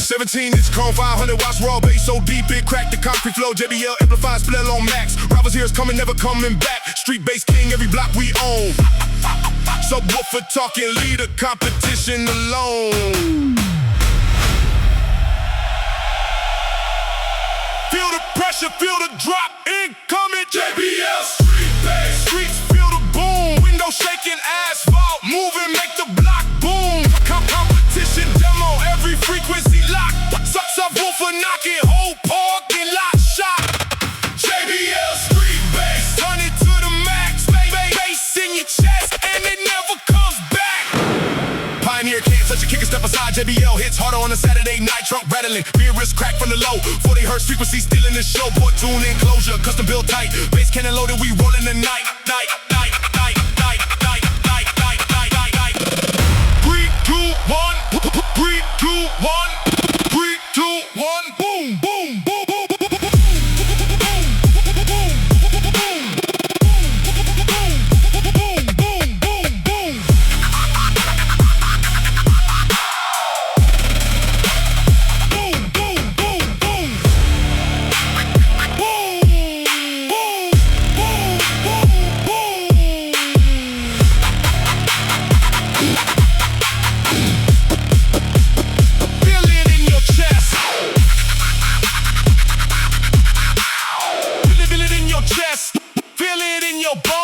17-inch chrome, 500 watts raw bass so deep it cracked the concrete floor. JBL amplified, split on max. Rivals here is coming, never coming back. Street bass king, every block we own. Subwoofer talking, lead the competition alone. Feel the pressure, feel the drop, incoming. JBL Street Bass. Streets feel the boom, windows shaking, asphalt moving, make the block boom. Competition demo, every frequency lock. Subwoofer knocking, whole parking lot shot. JBL Street Bass, turn it to the max. Bass in your chest, and it never comes back. Pioneer can't touch a kick and step aside. JBL hits harder on a Saturday night, trunk rattling, beer wrist crack from the low. 40 hertz frequency still in the show. Port tune enclosure, custom built tight. Bass cannon loaded, we rolling the night. 3, 2, 1. 3, 2, 1. 3, 2, 1. Boom, boom, boom, boom, boom, boom, boom, boom, boom. Feel it in your bones.